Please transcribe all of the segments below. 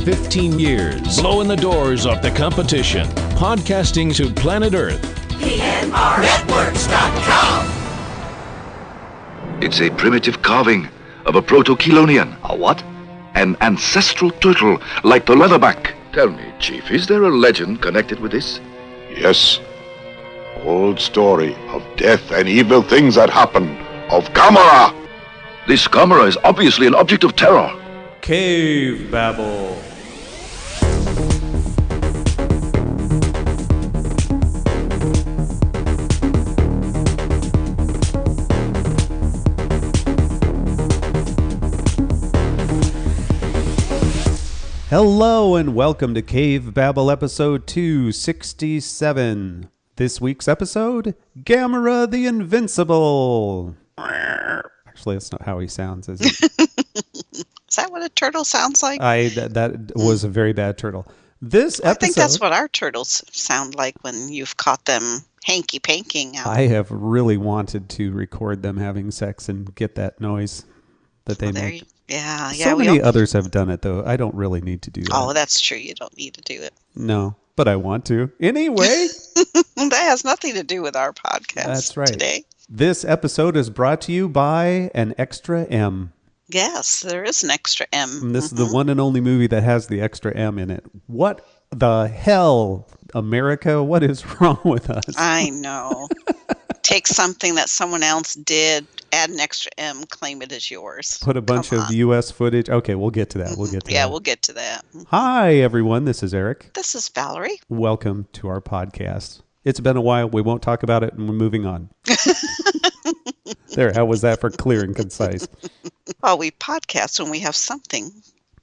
15 years, blowing the doors off the competition. Podcasting to planet Earth. PNRnetworks.com. It's a primitive carving of a proto-chelonian. A what? An ancestral turtle like the leatherback. Tell me, Chief, is there a legend connected with this? Yes. Old story of death and evil things that happen. Of Gammera. This Gamera is obviously an object of terror. Cavebabble. Hello and welcome to Cavebabble episode 267. This week's episode, Gammera the Invincible. Actually, that's not how he sounds, is it? Is that what a turtle sounds like? That was a very bad turtle. This episode, I think that's what our turtles sound like when you've caught them hanky-panking out. I have really wanted to record them having sex and get that noise that they make. Yeah. So many others have done it, though. I don't really need to do that. Oh, that's true. You don't need to do it. No, but I want to. Anyway. That has nothing to do with our podcast. That's right. Today. This episode is brought to you by an extra M. Yes, there is an extra M. And this is the one and only movie that has the extra M in it. What the hell, America? What is wrong with us? I know. Take something that someone else did, add an extra M, claim it as yours. Put a bunch of U.S. footage. Okay, we'll get to that. We'll get to that. Hi, everyone. This is Eric. This is Valerie. Welcome to our podcast. It's been a while. We won't talk about it, and we're moving on. There, how was that for clear and concise? Well, we podcast when we have something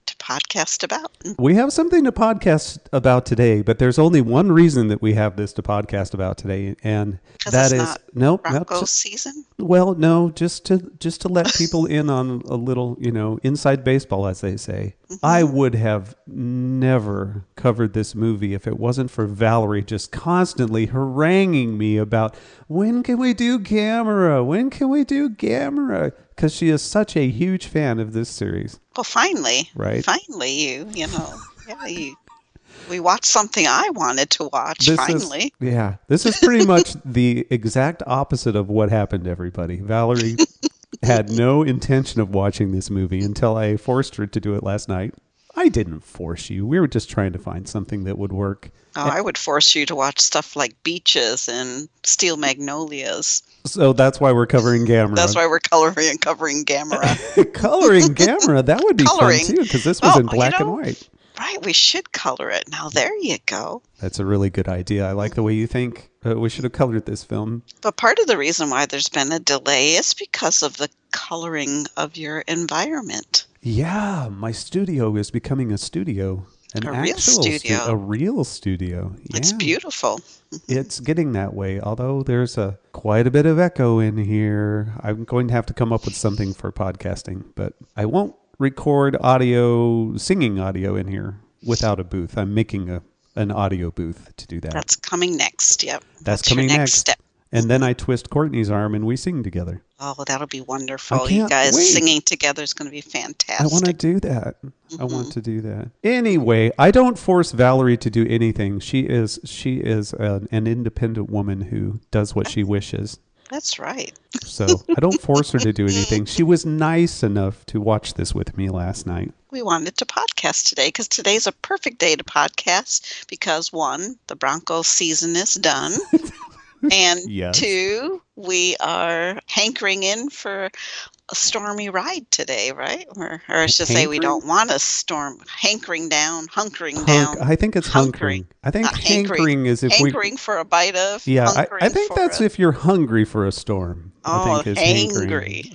to podcast about. We have something to podcast about today, but there's only one reason that we have this to podcast about today, and that is Bronco season. Well, no, just to let people in on a little, inside baseball, as they say. Mm-hmm. I would have never covered this movie if it wasn't for Valerie just constantly haranguing me about when can we do Gammera? When can we do Gammera? Because she is such a huge fan of this series. Well, finally, right? Finally, we watched something I wanted to watch. This is pretty much the exact opposite of what happened to everybody. Valerie had no intention of watching this movie until I forced her to do it last night. I didn't force you. We were just trying to find something that would work. Oh, I would force you to watch stuff like Beaches and Steel Magnolias. So that's why we're covering Gammera. That's why we're covering Gammera. Coloring Gammera, that would be fun too, because this was in black and white. Right, we should color it. Now, there you go. That's a really good idea. I like the way you think. We should have colored this film. But part of the reason why there's been a delay is because of the coloring of your environment. Yeah, my studio is becoming a studio. A real studio. Yeah. It's beautiful. It's getting that way, although there's quite a bit of echo in here. I'm going to have to come up with something for podcasting, but I won't record singing audio in here without a booth. I'm making an audio booth to do that. That's coming next, yep. That's coming your next step. And then I twist Courtney's arm and we sing together. Oh, that'll be wonderful. You guys singing together is going to be fantastic. I want to do that. Mm-hmm. I want to do that. Anyway, I don't force Valerie to do anything. She is an independent woman who does what she wishes. That's right. So I don't force her to do anything. She was nice enough to watch this with me last night. We wanted to podcast today because today's a perfect day to podcast because, one, the Broncos season is done. And yes. Two, we are hankering in for a stormy ride today, right? Or I should say we don't want a storm. Hunkering down. I think it's hunkering. I think hankering is if hankering for a bite of. Yeah, I think that's if you're hungry for a storm. Oh, hangry.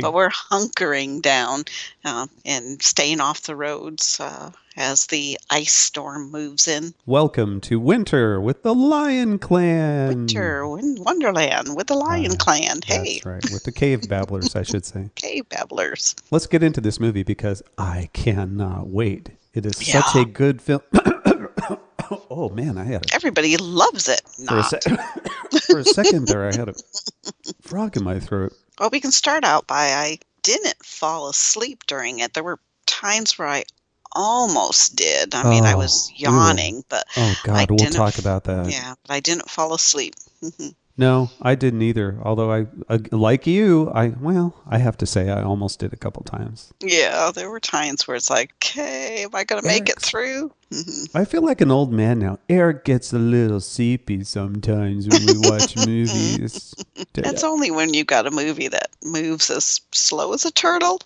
But we're hunkering down and staying off the roads as the ice storm moves in. Welcome to Winter with the Lion Clan. Winter in Wonderland with the Lion Clan. Hey. That's right. With the Cavebabblers, I should say. Cavebabblers. Let's get into this movie because I cannot wait. It is such a good film. Oh, man, I had Everybody loves it. For a second there, I had a frog in my throat. Well, we can start out by I didn't fall asleep during it. There were times where I almost did. I mean, I was yawning, but oh God, we'll talk about that. Yeah, but I didn't fall asleep. No, I didn't either. Although I like you, I have to say I almost did a couple times. Yeah, there were times where it's like, okay, am I going to make it through? I feel like an old man now. Eric gets a little sleepy sometimes when we watch movies. That's only when you got a movie that moves as slow as a turtle.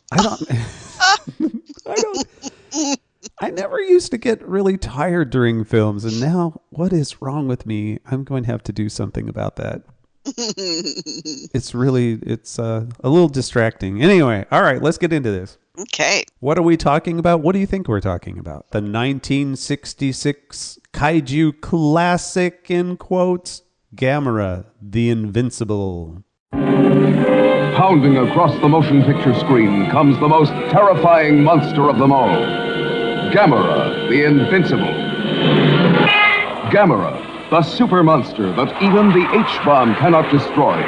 I never used to get really tired during films, and now what is wrong with me? I'm going to have to do something about that. It's a little distracting. Anyway, all right, let's get into this. Okay. What are we talking about? What do you think we're talking about? The 1966 kaiju classic, in quotes, Gammera the Invincible. Pounding across the motion picture screen comes the most terrifying monster of them all. Gammera the Invincible. Gammera, the super monster that even the H-bomb cannot destroy.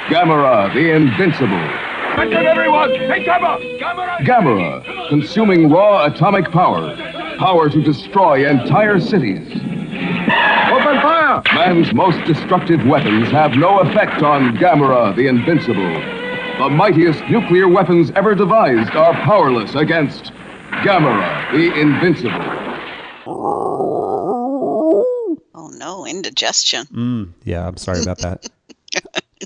Gammera the Invincible. Attention everyone! Take cover! Gammera, consuming raw atomic power. Power to destroy entire cities. Open fire! Man's most destructive weapons have no effect on Gammera the Invincible. The mightiest nuclear weapons ever devised are powerless against Gammera the Invincible. Oh no, indigestion. Yeah, I'm sorry about that.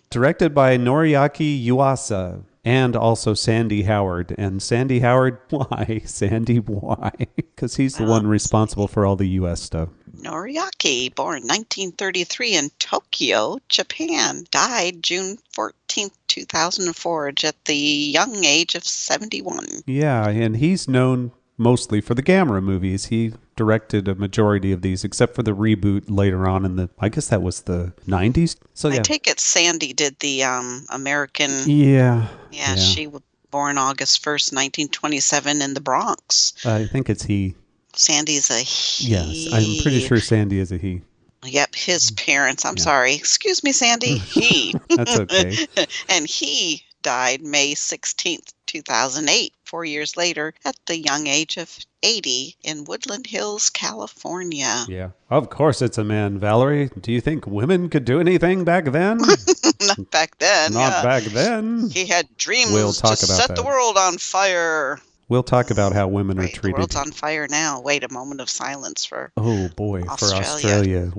Directed by Noriaki Yuasa and also Sandy Howard. And Sandy Howard, why? Sandy, why? Because he's the one responsible for all the U.S. stuff. Noriaki, born 1933 in Tokyo, Japan, died June 14th, 2004, at the young age of 71. Yeah, and he's known mostly for the Gammera movies. He directed a majority of these, except for the reboot later on I guess that was the 90s. So yeah. I take it Sandy did the American. Yeah. Yeah, she was born August 1st, 1927 in the Bronx. I think it's he. Sandy's a he. Yes, I'm pretty sure Sandy is a he. Yep, his parents. I'm sorry. Excuse me, Sandy. He. That's okay. And he died May 16th, 2008, 4 years later, at the young age of 80 in Woodland Hills, California. Yeah, of course it's a man, Valerie. Do you think women could do anything back then? Not back then. Not back then. He had dreams talk to about set that. the world on fire. We'll talk about how women are The treated. world's on fire now. Wait, a moment of silence for Oh boy, for Australia.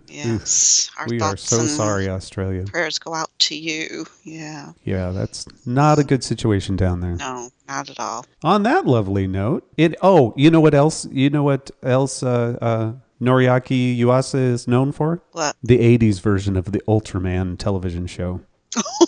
Yes. Our we are thoughts so and sorry, Australia. prayers go out to you. Yeah. Yeah, that's not a good situation down there. No, not at all. On that lovely note, you know what else? Noriaki Yuasa is known for? What? The 80s version of the Ultraman television show.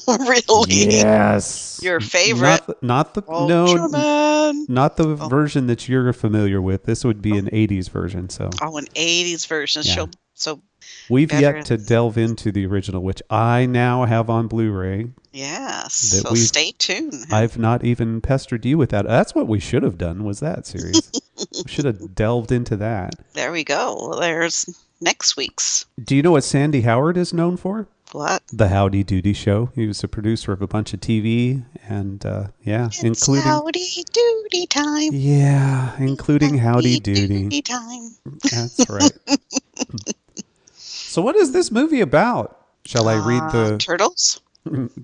Really? Yes. Your favorite? Not the Ultraman. not the version that you're familiar with. This would be an 80s version. So. Oh, an 80s version. Yeah. So we've yet to delve into the original, which I now have on Blu-ray. yes. So stay tuned. I've not even pestered you with that. That's what we should have done, was that series. We should have delved into that. There we go. Well, there's next week's. Do you know what Sandy Howard is known for? What? The Howdy Doody Show. He was a producer of a bunch of TV and, It's including... Howdy Doody time. Yeah, including Howdy Doody. Time. That's right. So what is this movie about? Shall I read the Turtles?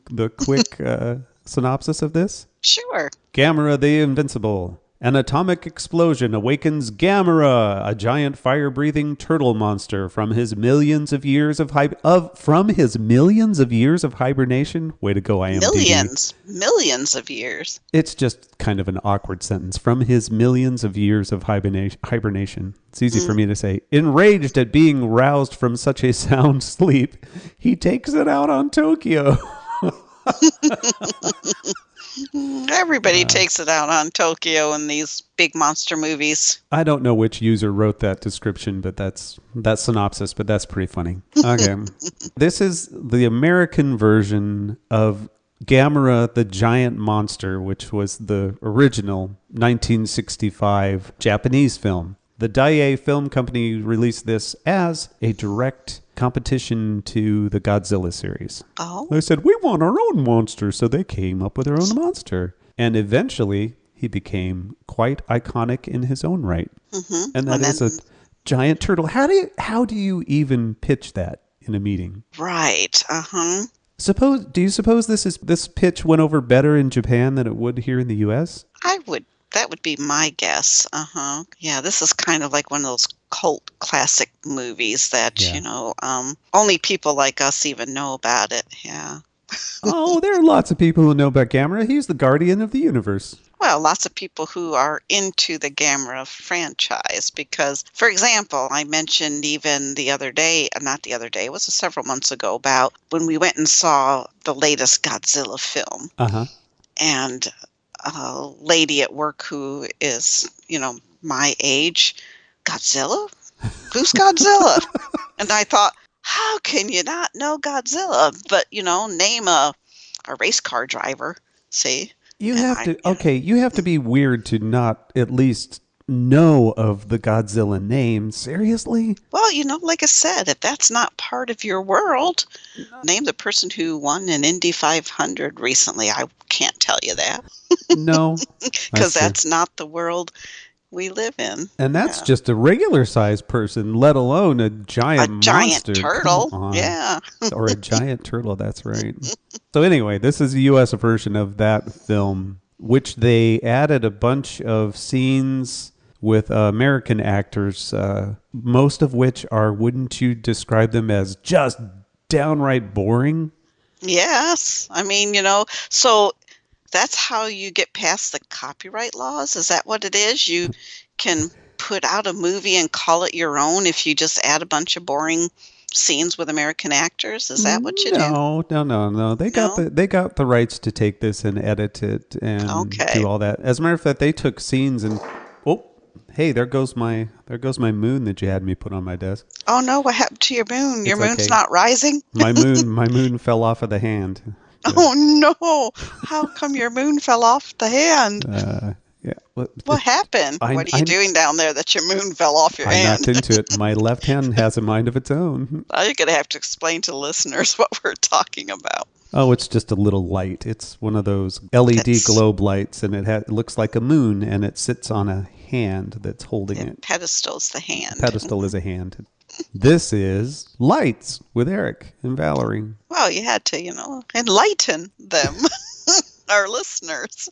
the quick synopsis of this? Sure. Gammera the Invincible. An atomic explosion awakens Gammera, a giant fire-breathing turtle monster, from his millions of years of hibernation. Way to go, IMDb. Millions of years. It's just kind of an awkward sentence. From his millions of years of hibernation. It's easy for me to say. Enraged at being roused from such a sound sleep, he takes it out on Tokyo. Everybody takes it out on Tokyo in these big monster movies. I don't know which user wrote that description, but that synopsis, but that's pretty funny. Okay. This is the American version of Gamera the Giant Monster, which was the original 1965 Japanese film. The Daiei Film Company released this as a direct competition to the Godzilla series. Oh. They said, we want our own monster, so they came up with their own monster. And eventually, he became quite iconic in his own right. Mm-hmm. And that is a giant turtle. How do you even pitch that in a meeting? Right. Uh-huh. Do you suppose this pitch went over better in Japan than it would here in the US? That would be my guess. Uh-huh. Yeah, this is kind of like one of those cult classic movies that, only people like us even know about it. Yeah. Oh, there are lots of people who know about Gamera. He's the guardian of the universe. Well, lots of people who are into the Gamera franchise because, for example, I mentioned even it was several months ago, about when we went and saw the latest Godzilla film. Uh-huh. And a lady at work who is, my age, Godzilla? Who's Godzilla? And I thought, how can you not know Godzilla? But, name a race car driver, see? You have to be weird to not at least know of the Godzilla name. Seriously? Well, like I said, if that's not part of your world, name the person who won an Indy 500 recently. I can't tell you that. No. Because that's not the world we live in. And that's just a regular sized person, let alone a giant monster. Giant turtle. Yeah. Or a giant turtle, that's right. So anyway, this is a US version of that film, which they added a bunch of scenes with American actors, most of which are, wouldn't you describe them as just downright boring? Yes. I mean, so that's how you get past the copyright laws? Is that what it is? You can put out a movie and call it your own if you just add a bunch of boring scenes with American actors? Is that what you do? No. They got the rights to take this and edit it and do all that. As a matter of fact, they took scenes and hey, there goes my moon that you had me put on my desk. Oh no, what happened to your moon? Your moon's not rising? My moon fell off of the hand. Oh no! How come your moon fell off the hand? Yeah. What happened? What are you doing down there that your moon fell off your hand? I knocked into it. My left hand has a mind of its own. Now you're going to have to explain to listeners what we're talking about. Oh, it's just a little light. It's one of those LED globe lights, and it looks like a moon, and it sits on a hand that's holding it. Pedestal's the hand. Pedestal is a hand. This is Lights with Eric and Valerie. Well, you had to, enlighten them, our listeners.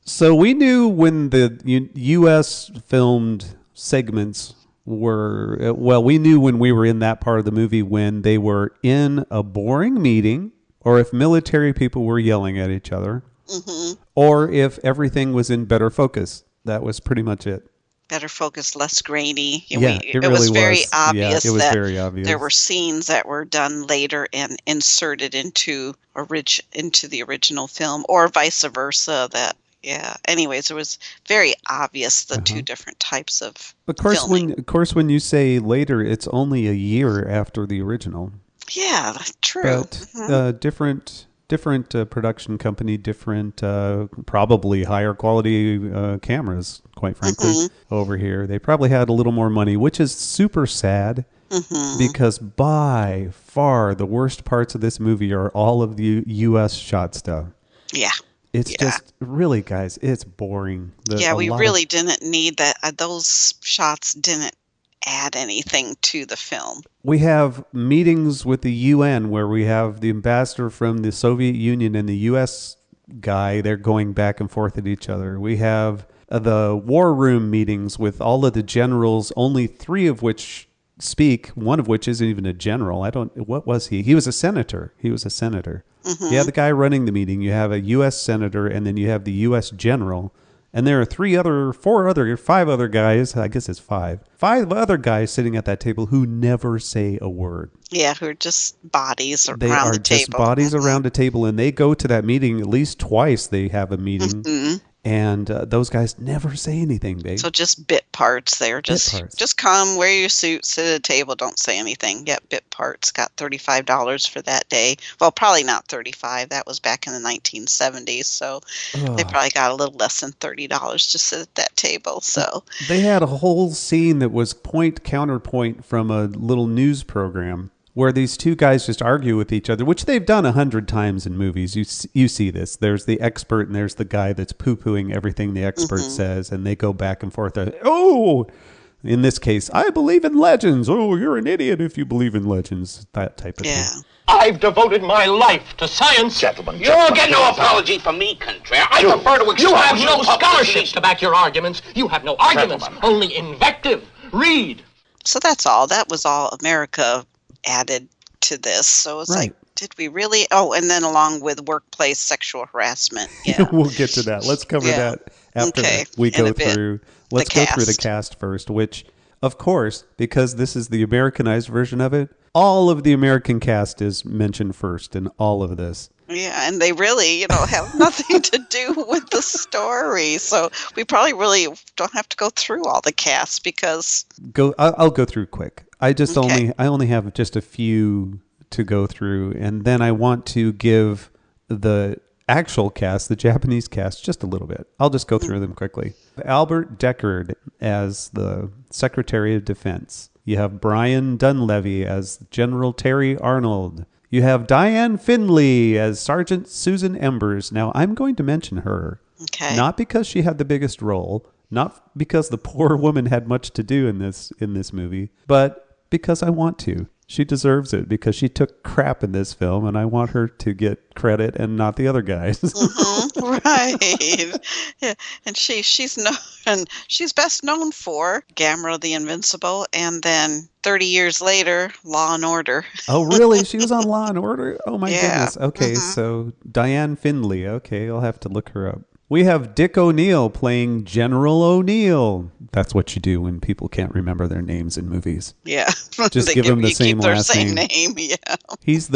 So we knew when the U.S. filmed segments were, we knew when we were in that part of the movie when they were in a boring meeting, or if military people were yelling at each other, or if everything was in better focus. That was pretty much it. Better focus, less grainy. It was very obvious. Yeah, it was very obvious. There were scenes that were done later and inserted into the original film, or vice versa. Anyways, it was very obvious the two different types of. Of course, filming. when you say later, it's only a year after the original. Yeah, that's true. But different production company, different probably higher quality cameras, quite frankly, over here. They probably had a little more money, which is super sad because by far the worst parts of this movie are all of the U.S. shot stuff. Yeah. It's just really, guys, it's boring. We really didn't need that. Those shots didn't add anything to the film. We have meetings with the UN where we have the ambassador from the Soviet Union and the U.S. guy. They're going back and forth at each other. We have the war room meetings with all of the generals, only 3 of which speak, one of which isn't even a general. What was he? He was a senator. You have the guy running the meeting. You have a U.S. senator, and then you have the U.S. general. And there are 5 other guys, I guess it's 5 other guys sitting at that table who never say a word. Yeah, who are just bodies around the table. They are just bodies around a table, and they go to that meeting at least twice. They have a meeting. And those guys never say anything, babe. So just bit parts there. Just come, wear your suit, sit at a table, don't say anything. Yep, bit parts. Got $35 for that day. Well, probably not $35. That was back in the 1970s. So they probably got a little less than $30 to sit at that table. So they had a whole scene that was point counterpoint from a little news program where these two guys just argue with each other, which they've done 100 times in movies. You see this. There's the expert and there's the guy that's poo-pooing everything the expert says, and they go back and forth. Oh, in this case, I believe in legends. Oh, you're an idiot if you believe in legends. That type of thing. I've devoted my life to science. Gentlemen, you'll get no apology from me, Contraire. I prefer to expose you have no scholarships to back your arguments. You have no arguments, only invective. Read. So that's all. That was all America added to this. So it's like, did we really? Oh, and then along with workplace sexual harassment. Yeah, we'll get to that. Let's cover that after we go through. Let's go through the cast first, which, of course, because this is the Americanized version of it, all of the American cast is mentioned first in all of this. Yeah, and they really, have nothing to do with the story. So we probably really don't have to go through all the cast because... I'll go through quick. I only have just a few to go through, and then I want to give the actual cast, the Japanese cast, just a little bit. I'll just go through them quickly. Albert Deckard as the Secretary of Defense. You have Brian Dunleavy as General Terry Arnold. You have Diane Finley as Sergeant Susan Embers. Now, I'm going to mention her. Okay. Not because she had the biggest role, not because the poor woman had much to do in this movie, but because I want to. She deserves it because she took crap in this film, and I want her to get credit and not the other guys. Right. Yeah, and she's best known for Gammera the Invincible, and then 30 years later, Law and Order. Oh, really? She was on Law and Order? Oh my goodness. Okay, so Diane Finley. Okay, I'll have to look her up. We have Dick O'Neill playing General O'Neill. That's what you do when people can't remember their names in movies. Yeah. Just give them the same last name. Yeah. He is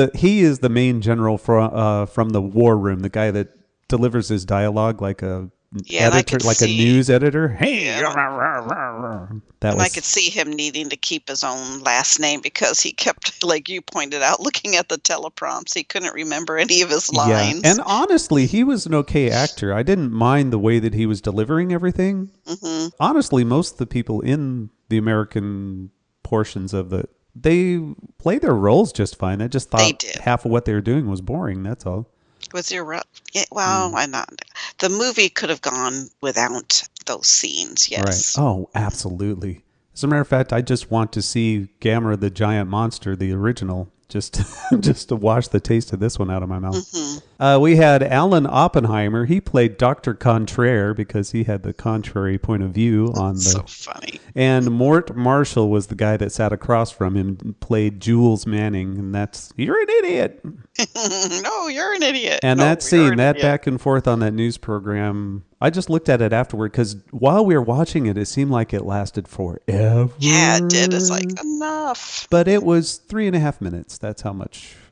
the main general from the War Room, the guy that delivers his dialogue like a editor, like a news editor. Hey, I could see him needing to keep his own last name because he kept, like you pointed out, looking at the teleprompts. He couldn't remember any of his lines. Yeah. And honestly, he was an okay actor. I didn't mind the way that he was delivering everything. Mm-hmm. Honestly, most of the people in the American portions of they play their roles just fine. I just thought half of what they were doing was boring. That's all. Was there? Yeah, well, why not? The movie could have gone without those scenes. Yes. Right. Oh, absolutely. As a matter of fact, I just want to see Gamera the Giant Monster, the original, just to wash the taste of this one out of my mouth. Mm-hmm. We had Alan Oppenheimer. He played Dr. Contraire because he had the contrary point of view on the. So funny. And Mort Marshall was the guy that sat across from him and played Jules Manning, and that's you're an idiot. No, you're an idiot. And that scene, that back and forth on that news program. I just looked at it afterward because while we were watching it, it seemed like it lasted forever. Yeah, it did. It's like, enough. But it was 3.5 minutes. That's how long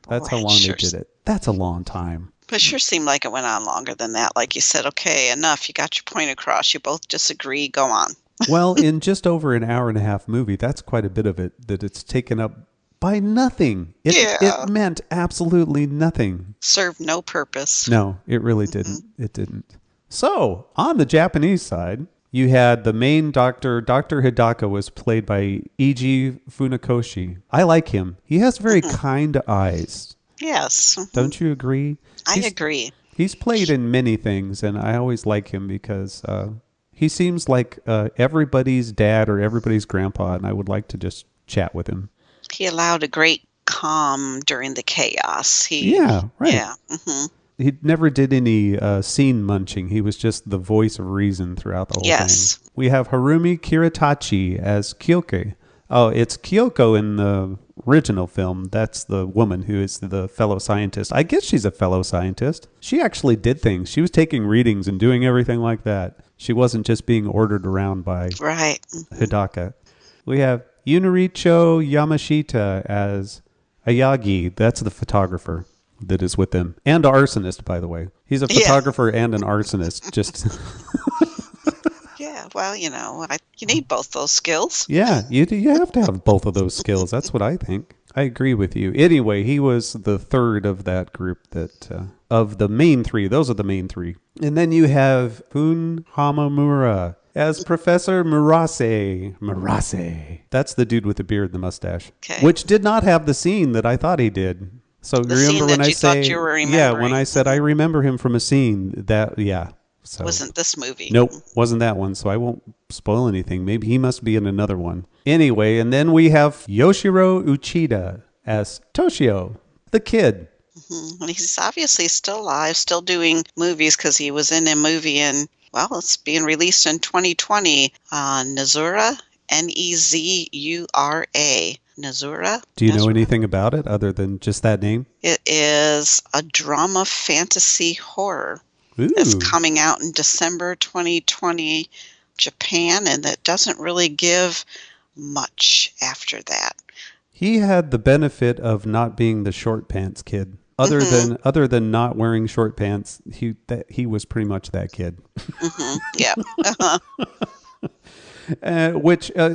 they did it. That's a long time. But it sure seemed like it went on longer than that. Like you said, okay, enough. You got your point across. You both disagree. Go on. Well, in just over an hour and a half movie, that's quite a bit of it that it's taken up by nothing. It meant absolutely nothing. Served no purpose. No, it really didn't. It didn't. So, on the Japanese side, you had the main doctor. Dr. Hidaka was played by Eiji Funakoshi. I like him. He has very kind eyes. Yes. Don't you agree? I agree. He's played in many things, and I always like him because he seems like everybody's dad or everybody's grandpa, and I would like to just chat with him. He allowed a great calm during the chaos. Yeah, right. Yeah. Mm-hmm. He never did any scene munching. He was just the voice of reason throughout the whole thing. We have Harumi Kiritachi as Kyoke. Oh, it's Kyoko in the original film. That's the woman who is the fellow scientist. I guess she's a fellow scientist. She actually did things. She was taking readings and doing everything like that. She wasn't just being ordered around by Hidaka. We have Yunaricho Yamashita as Ayagi. That's the photographer that is with them. And arsonist, by the way. He's a photographer and an arsonist. Just yeah, well, you need both those skills. Yeah, you have to have both of those skills. That's what I think. I agree with you. Anyway, he was the third of that group of the main three. Those are the main three. And then you have Fun Hamamura as Professor Murase. That's the dude with the beard and the mustache. Okay. Which did not have the scene that I thought he did. So The remember scene when that I you thought say, you were yeah, when remembering. I said I remember him from a scene, that, yeah. So, Wasn't this movie? Nope, wasn't that one, so I won't spoil anything. Maybe he must be in another one. Anyway, and then we have Yoshiro Uchida as Toshio, the kid. Mm-hmm. And he's obviously still alive, still doing movies because he was in a movie in, well, it's being released in 2020, Nezura, Nezura. Nezura. Do you know anything about it other than just that name? It is a drama fantasy horror. Ooh. It's coming out in December 2020, Japan, and it doesn't really give much after that. He had the benefit of not being the short pants kid. Other than not wearing short pants, he was pretty much that kid. Mm-hmm. Yeah.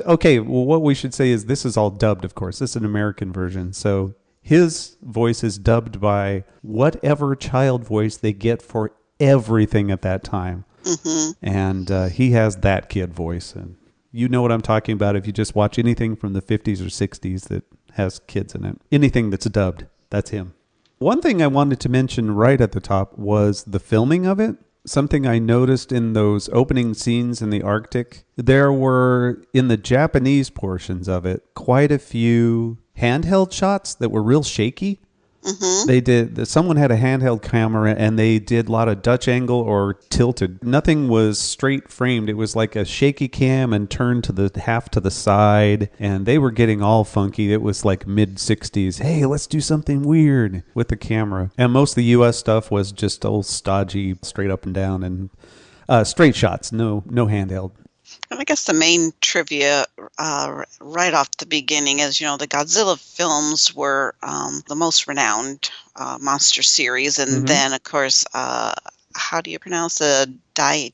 Okay, well, what we should say is this is all dubbed, of course. This is an American version, so his voice is dubbed by whatever child voice they get for everything at that time. Mm-hmm. And he has that kid voice, and you know what I'm talking about if you just watch anything from the 50s or 60s that has kids in it. Anything that's dubbed, that's him. One thing I wanted to mention right at the top was the filming of it. Something I noticed in those opening scenes in the Arctic, there were, in the Japanese portions of it, quite a few handheld shots that were real shaky. Mm-hmm. Someone had a handheld camera and they did a lot of Dutch angle or tilted. Nothing was straight framed. It was like a shaky cam and turned to the half to the side, and they were getting all funky. It was like mid 60s. Hey, let's do something weird with the camera. And most of the US stuff was just old stodgy, straight up and down and straight shots, no handheld. And I guess the main trivia right off the beginning is, the Godzilla films were the most renowned monster series. And then, of course, how do you pronounce the Daiei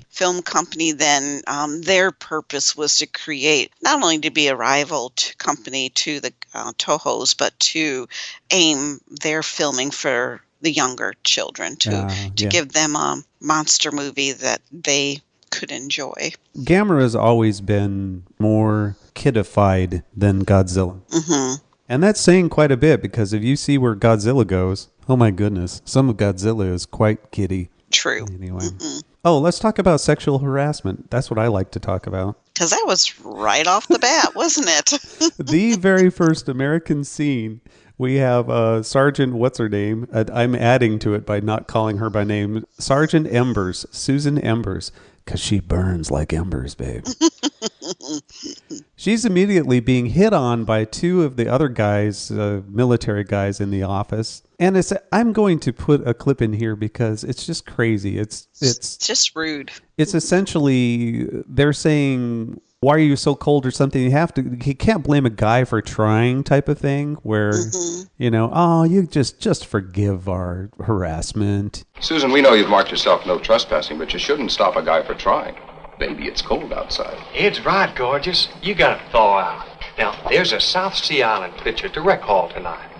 film company? Then their purpose was to create, not only to be a rival company to the Toho's, but to aim their filming for the younger children to give them a monster movie that they could enjoy. Gamera has always been more kidified than Godzilla. Mm-hmm. And that's saying quite a bit, because if you see where Godzilla goes, oh my goodness, some of Godzilla is quite kiddie. True. Anyway. Mm-hmm. Oh, let's talk about sexual harassment. That's what I like to talk about. Because that was right off the bat, wasn't it? The very first American scene, we have Sergeant, what's her name? I'm adding to it by not calling her by name. Sergeant Embers, Susan Embers, because she burns like embers, babe. She's immediately being hit on by two of the other guys, military guys in the office. And I'm going to put a clip in here because it's just crazy. It's just rude. It's essentially, they're saying, why are you so cold or something? You can't blame a guy for trying type of thing where, you just forgive our harassment. Susan, we know you've marked yourself no trespassing, but you shouldn't stop a guy for trying. Baby, it's cold outside. It's right, gorgeous. You gotta thaw out. Now, there's a South Sea Island picture to rec hall tonight.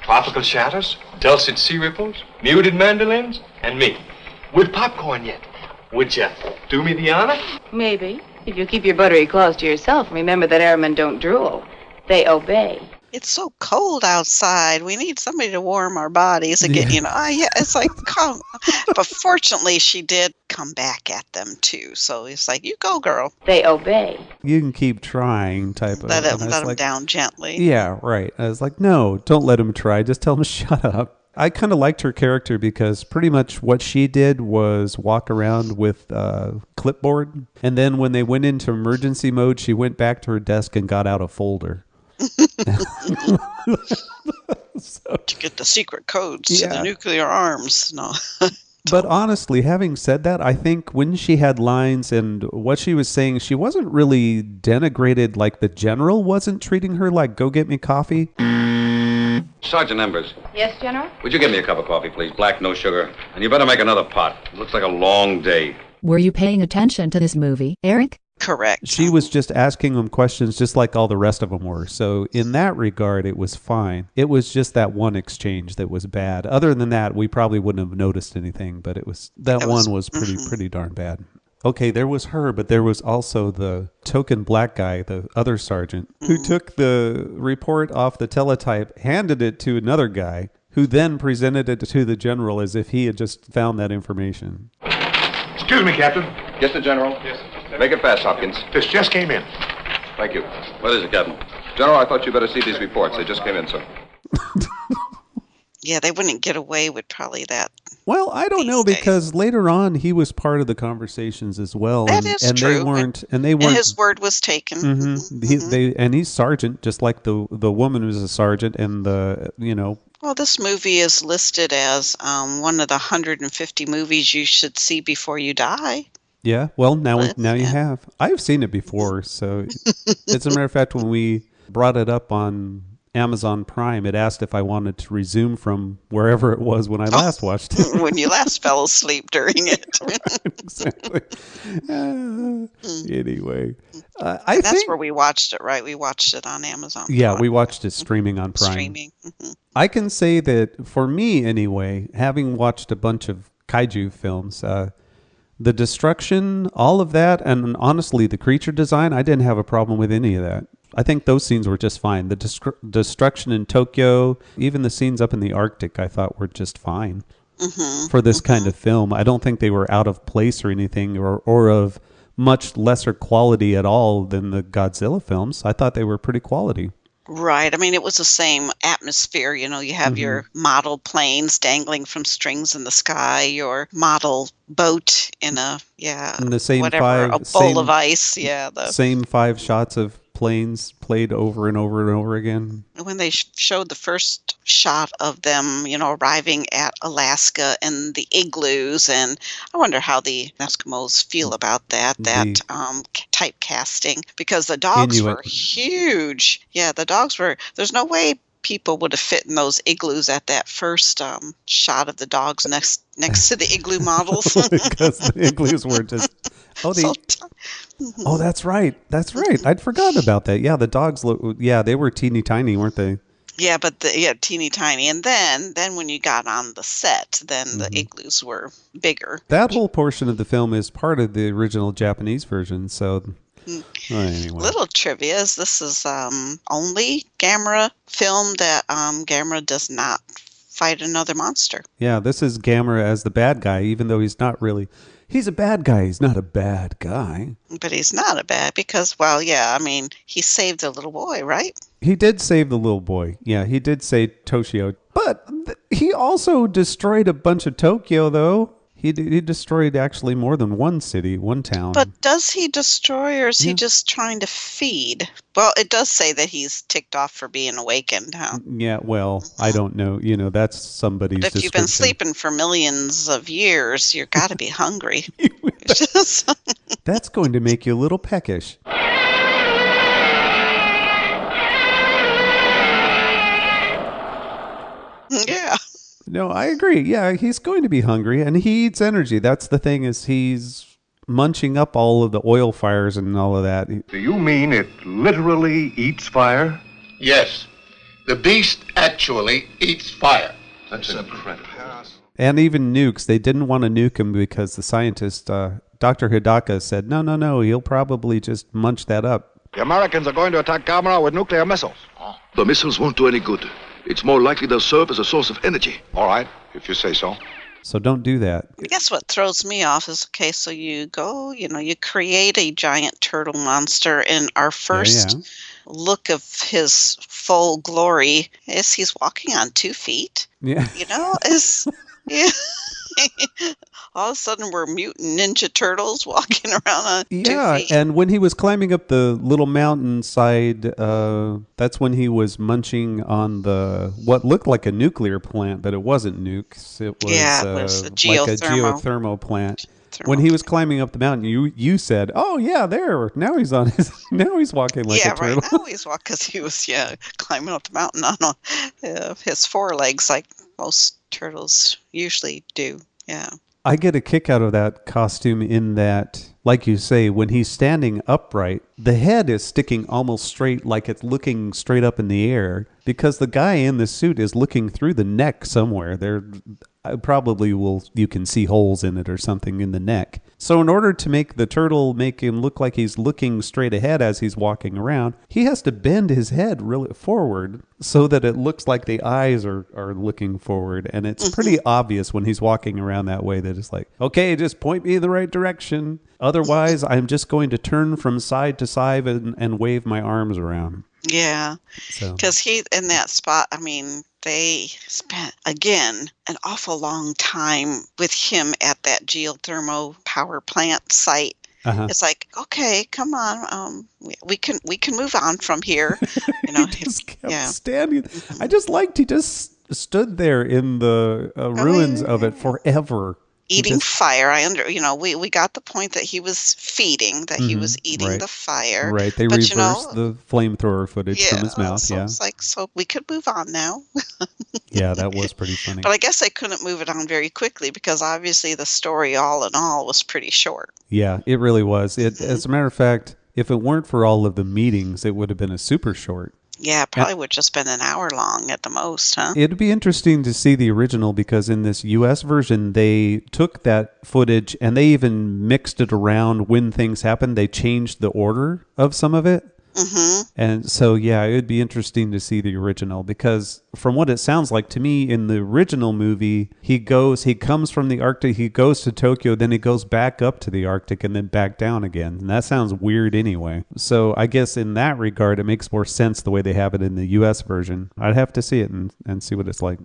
Tropical shadows, dulcet sea ripples, muted mandolins, and me. With popcorn yet. Would you do me the honor? Maybe. If you keep your buttery claws to yourself and remember that airmen don't drool, they obey. It's so cold outside. We need somebody to warm our bodies again. It's like, come. But fortunately, she did come back at them too. So it's like, you go, girl. They obey. You can keep trying, type of. Let them down gently. Yeah, right. I was like, no, don't let him try. Just tell him to shut up. I kind of liked her character because pretty much what she did was walk around with a clipboard. And then when they went into emergency mode, she went back to her desk and got out a folder. To get the secret codes to the nuclear arms. No. But honestly, having said that, I think when she had lines and what she was saying, she wasn't really denigrated, like the general wasn't treating her like, go get me coffee. Sergeant Embers. Yes, General? Would you give me a cup of coffee, please? Black, no sugar. And you better make another pot. It looks like a long day. Were you paying attention to this movie, Eric? Correct. She was just asking him questions just like all the rest of them were. So in that regard, it was fine. It was just that one exchange that was bad. Other than that, we probably wouldn't have noticed anything, but that one was pretty darn bad. Okay, there was her, but there was also the token black guy, the other sergeant, who took the report off the teletype, handed it to another guy, who then presented it to the general as if he had just found that information. Excuse me, Captain. Yes, the General. Yes. Make it fast, Hopkins. This just came in. Thank you. What is it, Captain? General, I thought you better see these reports. They just came in, sir. Yeah, they wouldn't get away with probably that. Well, I don't know, because later on he was part of the conversations as well. That is true. They weren't. His word was taken. Mm-hmm. He's sergeant, just like the woman who's a sergeant, and Well, this movie is listed as one of the 150 movies you should see before you die. Yeah, well, now you have. I've seen it before, so as a matter of fact, when we brought it up on Amazon Prime, it asked if I wanted to resume from wherever it was when I last watched it. When you last fell asleep during it. Exactly. Anyway, that's where we watched it, right? We watched it on Amazon. Yeah, we watched it streaming on Prime. Streaming. Mm-hmm. I can say that for me, anyway, having watched a bunch of kaiju films, the destruction, all of that, and honestly, the creature design, I didn't have a problem with any of that. I think those scenes were just fine. The destruction in Tokyo, even the scenes up in the Arctic, I thought were just fine for this kind of film. I don't think they were out of place or anything, or of much lesser quality at all than the Godzilla films. I thought they were pretty quality. Right. I mean, it was the same atmosphere. You know, you have your model planes dangling from strings in the sky, your model boat in a, and the same a bowl of ice. Yeah. Same 5 shots of planes played over and over and over again. When they showed the first shot of them, arriving at Alaska and the igloos, and I wonder how the Eskimos feel about that typecasting, because the dogs were huge. Yeah, the dogs were, there's no way people would have fit in those igloos at that first shot of the dogs next to the igloo models. Because the igloos were just oh, that's right. I'd forgotten about that. Yeah, the dogs they were teeny tiny, weren't they? Yeah, but teeny tiny. And then when you got on the set, then the igloos were bigger. That whole portion of the film is part of the original Japanese version, so anyway. Little trivia is this is only Gamera film that Gamera does not fight another monster. Yeah, this is Gamera as the bad guy, even though he's not really. He's a bad guy. He's not a bad guy. But he's not a bad because, he saved the little boy, right? He did save the little boy. Yeah, he did save Toshio. But he also destroyed a bunch of Tokyo, though. He destroyed actually more than one city, one town. But does he destroy, or is he just trying to feed? Well, it does say that he's ticked off for being awakened, huh? Yeah, well, I don't know. That's somebody's description. If you've been sleeping for millions of years, you've got to be hungry. That's going to make you a little peckish. Yeah. No, I agree. Yeah, he's going to be hungry, and he eats energy. That's the thing, is he's munching up all of the oil fires and all of that. Do you mean it literally eats fire? Yes. The beast actually eats fire. That's incredible. And even nukes. They didn't want to nuke him because the scientist, Dr. Hidaka, said, no, he'll probably just munch that up. The Americans are going to attack Gammera with nuclear missiles. The missiles won't do any good. It's more likely they'll serve as a source of energy. All right, if you say so. So don't do that. I guess what throws me off is, okay, so you go, you create a giant turtle monster, and our first look of his full glory is he's walking on 2 feet. Yeah. All of a sudden we're mutant ninja turtles walking around on 2 feet. Yeah, and when he was climbing up the little mountainside, that's when he was munching on what looked like a nuclear plant, but it wasn't nukes. It was a like a geothermal plant. When he was climbing up the mountain, you said, "Oh yeah, there." Now he's walking like a turtle. Right now he's walking because he was climbing up the mountain on his forelegs like most turtles usually do. Yeah. I get a kick out of that costume in that, like you say, when he's standing upright, the head is sticking almost straight, like it's looking straight up in the air, because the guy in the suit is looking through the neck somewhere. You can see holes in it or something in the neck. So in order to make the turtle make him look like he's looking straight ahead as he's walking around, he has to bend his head really forward so that it looks like the eyes are looking forward. And it's pretty obvious when he's walking around that way that it's like, okay, just point me in the right direction. Otherwise, I'm just going to turn from side to side and wave my arms around. Yeah, because he in that spot, I mean, they spent, again, an awful long time with him at that geothermal power plant site. It's like, okay, come on, we can move on from here. You know, he just kept standing. I just liked he just stood there in the ruins of it forever. Eating fire. We got the point that he was feeding, that he was eating the fire. Right. They reversed the flamethrower footage from his mouth. So it's like, so we could move on now. Yeah, that was pretty funny. But I guess they couldn't move it on very quickly because obviously the story all in all was pretty short. Yeah, it really was. As a matter of fact, if it weren't for all of the meetings, it would have been a super short. Yeah, probably would just been an hour long at the most, huh? It'd be interesting to see the original because in this U.S. version, they took that footage and they even mixed it around when things happened. They changed the order of some of it. And so, yeah, it would be interesting to see the original because from what it sounds like to me in the original movie, he comes from the Arctic, he goes to Tokyo, then he goes back up to the Arctic and then back down again. And that sounds weird anyway. So I guess in that regard, it makes more sense the way they have it in the U.S. version. I'd have to see it and see what it's like.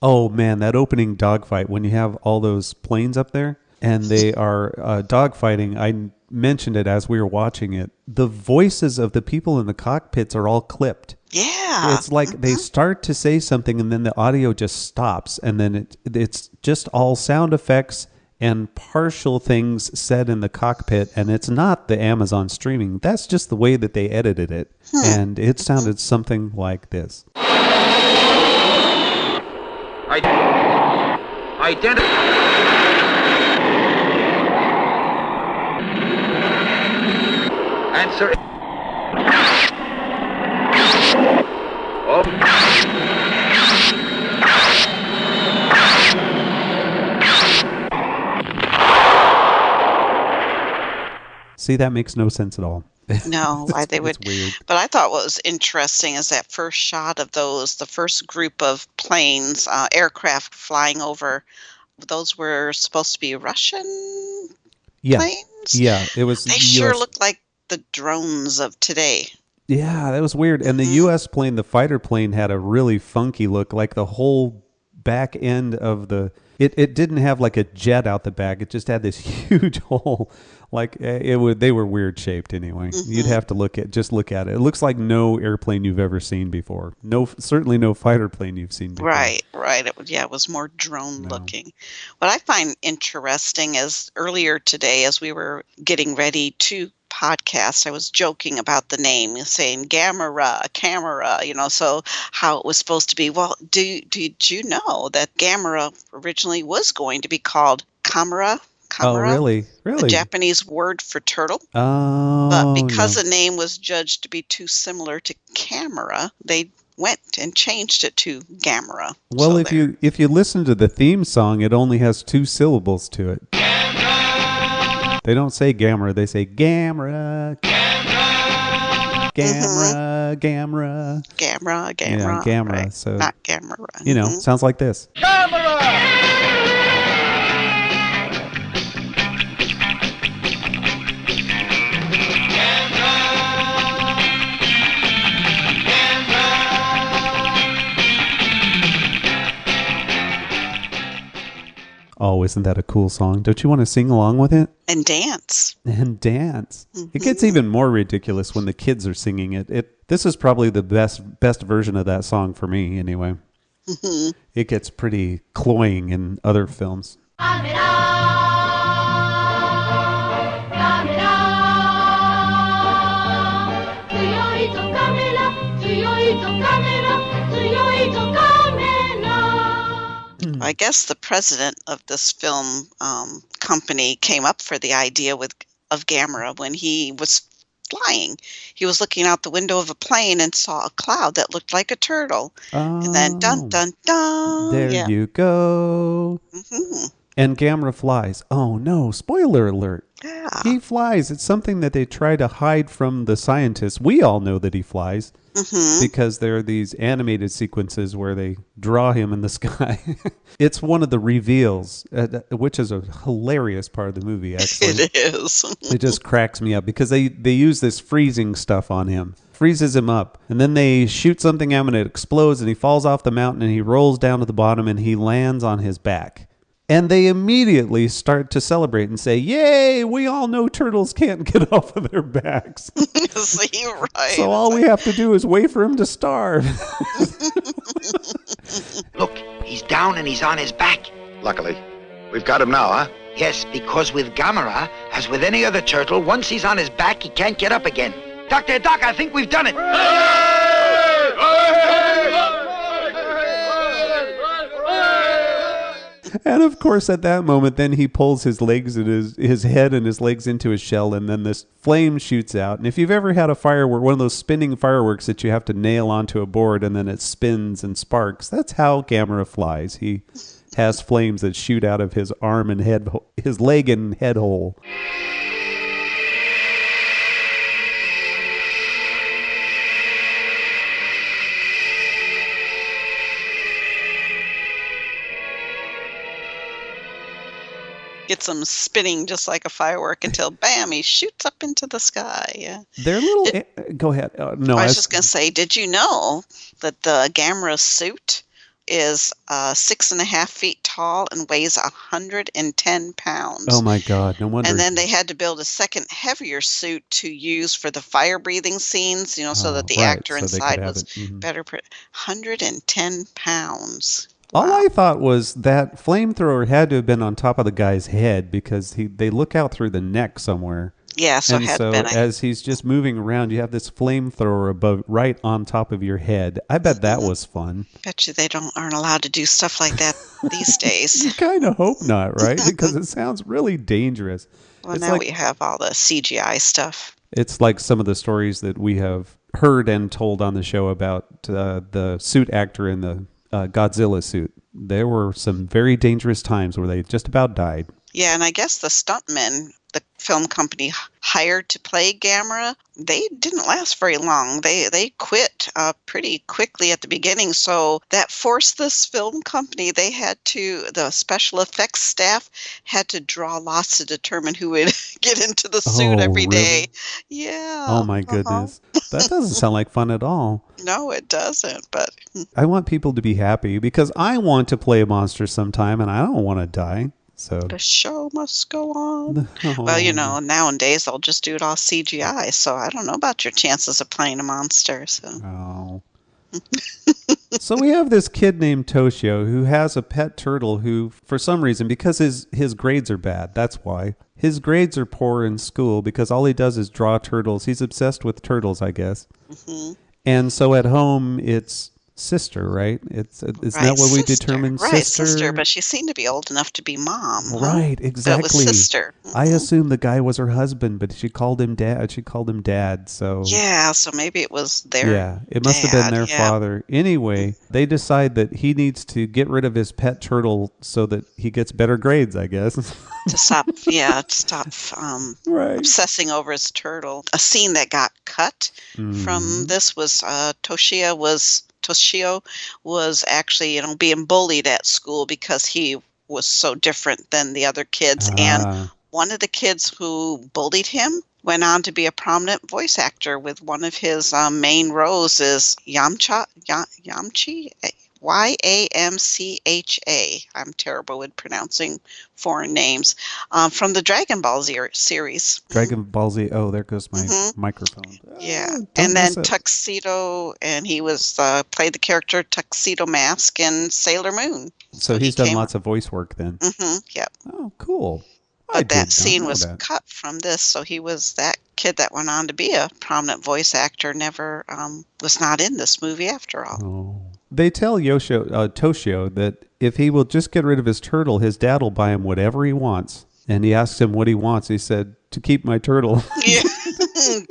Oh, man, that opening dogfight when you have all those planes up there and they are dogfighting. I mentioned it as we were watching it. The voices of the people in the cockpits are all clipped. Yeah. It's like they start to say something and then the audio just stops and then it's just all sound effects and partial things said in the cockpit, and it's not the Amazon streaming. That's just the way that they edited it. And it sounded something like this. Answer. See, that makes no sense at all. No, why they would. Weird. But I thought what was interesting is that first shot of the first group of planes, aircraft flying over. Those were supposed to be Russian planes. Yeah, it was. They sure looked like the drones of today. Yeah, that was weird. And the U.S. plane, the fighter plane, had a really funky look. Like the whole back end of it didn't have like a jet out the back. It just had this huge hole. Like they were weird shaped anyway. You'd have to look at it. It looks like no airplane you've ever seen before. Certainly no fighter plane you've seen before. Right. It was more drone looking. What I find interesting is earlier today, as we were getting ready to podcast, I was joking about the name, saying Gamera, camera, so how it was supposed to be. Well, did you know that Gamera originally was going to be called Kamera? Oh, really? The Japanese word for turtle. Oh, but because the name was judged to be too similar to camera, they went and changed it to Gamera. Well, if you listen to the theme song, it only has 2 syllables to it. Gamera! They don't say Gamera, they say Gamera. Gamera. Gamera. Gamera. Gamera. Yeah, Gamera. Right. So, not Gamera. Sounds like this. Gamera! Oh, isn't that a cool song? Don't you want to sing along with it? And dance. It gets even more ridiculous when the kids are singing it. This is probably the best version of that song for me, anyway. It gets pretty cloying in other films. I guess the president of this film company came up for the idea with of Gamera when he was flying. He was looking out the window of a plane and saw a cloud that looked like a turtle. And then dun dun dun. There you go. Mm-hmm. And Gamera flies. Oh no, spoiler alert. Yeah. He flies. It's something that they try to hide from the scientists. We all know that he flies because there are these animated sequences where they draw him in the sky. It's one of the reveals, which is a hilarious part of the movie, actually. It is. It just cracks me up because they use this freezing stuff on him. Freezes him up. And then they shoot something at him and it explodes and he falls off the mountain and he rolls down to the bottom and he lands on his back. And they immediately start to celebrate and say, yay, we all know turtles can't get off of their backs. See, right. So all we have to do is wait for him to starve. Look, he's down and he's on his back. Luckily. We've got him now, huh? Yes, because with Gamera, as with any other turtle, once he's on his back, he can't get up again. Doc, I think we've done it. And of course, at that moment, then he pulls his legs and his head and his legs into his shell, and then this flame shoots out. And if you've ever had a firework, one of those spinning fireworks that you have to nail onto a board and then it spins and sparks, that's how Gamera flies. He has flames that shoot out of his arm and head, his leg and head hole. Gets him spinning just like a firework until, bam, he shoots up into the sky. Yeah. They're little... Go ahead. No, I was just going to say, did you know that the Gamera suit is 6.5 feet tall and weighs 110 pounds? Oh, my God. No wonder. And then they had to build a second heavier suit to use for the fire-breathing scenes, so that the actor inside was better. 110 pounds. Wow. All I thought was that flamethrower had to have been on top of the guy's head because they look out through the neck somewhere. Yeah, so as he's just moving around, you have this flamethrower right on top of your head. I bet that was fun. Bet you they aren't allowed to do stuff like that these days. You kind of hope not, right? Because it sounds really dangerous. Well, it's now we have all the CGI stuff. It's like some of the stories that we have heard and told on the show about the suit actor in the Godzilla suit. There were some very dangerous times where they just about died. Yeah, and I guess the stuntmen the film company hired to play Gamera, they didn't last very long. They quit pretty quickly at the beginning, so that forced this film company, the special effects staff had to draw lots to determine who would get into the suit every day. Yeah. Oh my goodness. That doesn't sound like fun at all. No, it doesn't, but... I want people to be happy because I want to play a monster sometime and I don't want to die. So the show must go on. Well, nowadays they'll just do it all CGI. So I don't know about your chances of playing a monster. So. So we have this kid named Toshio who has a pet turtle who, for some reason, because his grades are bad, that's why. His grades are poor in school because all he does is draw turtles. He's obsessed with turtles, I guess. Mm-hmm. And so at home, it's sister, right? It's right, that what we determined? Right, sister, but she seemed to be old enough to be mom. Right, exactly. That was sister. Mm-hmm. I assumed the guy was her husband, but she called him dad. So yeah, so maybe it was their it must have been their father. Anyway, they decide that he needs to get rid of his pet turtle so that he gets better grades, I guess. to stop obsessing over his turtle. A scene that got cut from this was Toshio was actually, being bullied at school because he was so different than the other kids. And one of the kids who bullied him went on to be a prominent voice actor with one of his main roles is Yamcha, Yamcha. I'm terrible with pronouncing foreign names. From the Dragon Ball Z series. Dragon Ball Z. Oh, there goes my microphone. Yeah. And then Tuxedo, and he was played the character Tuxedo Mask in Sailor Moon. So he's done lots of voice work then. Mm-hmm. Yep. Oh, cool. But that scene was cut from this, so he was that kid that went on to be a prominent voice actor. Never was not in this movie after all. Oh. They tell Toshio that if he will just get rid of his turtle, his dad will buy him whatever he wants. And he asked him what he wants. He said, to keep my turtle. Yeah.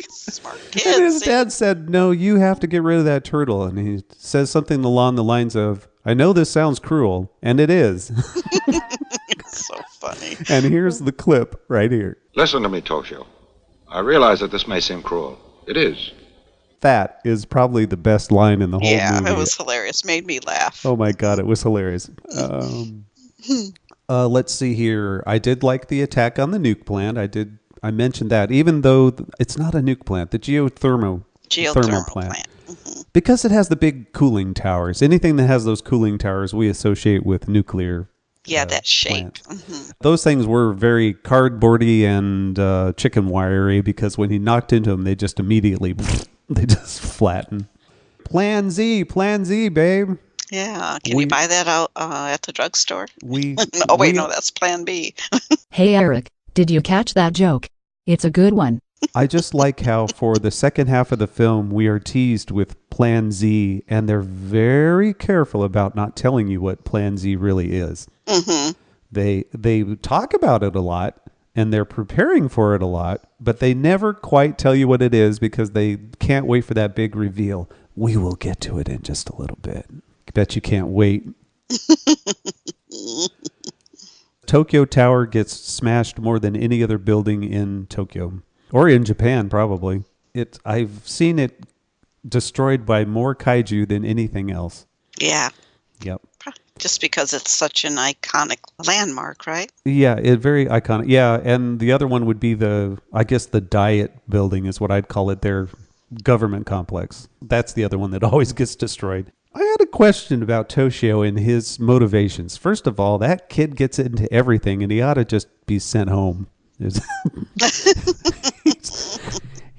Smart kid. And his dad said, no, you have to get rid of that turtle. And he says something along the lines of, I know this sounds cruel, and it is. It's so funny. And here's the clip right here. Listen to me, Toshio. I realize that this may seem cruel. It is. That is probably the best line in the whole movie. Yeah, it was hilarious. Made me laugh. Oh my God, it was hilarious. Let's see here. I did like the attack on the nuke plant. I mentioned that, even though it's not a nuke plant, the geothermal plant. Mm-hmm. Because it has the big cooling towers. Anything that has those cooling towers we associate with nuclear. Yeah, that shape. Mm-hmm. Those things were very cardboardy and chicken wiry, because when he knocked into them, they just immediately they just flatten. Plan Z, babe. Yeah, can you buy that out at the drugstore? No, that's Plan B. Hey, Eric, did you catch that joke? It's a good one. I just like how for the second half of the film, we are teased with Plan Z, and they're very careful about not telling you what Plan Z really is. Mm-hmm. They talk about it a lot, and they're preparing for it a lot, but they never quite tell you what it is because they can't wait for that big reveal. We will get to it in just a little bit. Bet you can't wait. Tokyo Tower gets smashed more than any other building in Tokyo. Or in Japan, probably. I've seen it destroyed by more kaiju than anything else. Yeah. Yep. Just because it's such an iconic landmark, right? Yeah, very iconic. Yeah, and the other one would be the Diet building is what I'd call it, their government complex. That's the other one that always gets destroyed. I had a question about Toshio and his motivations. First of all, that kid gets into everything, and he ought to just be sent home.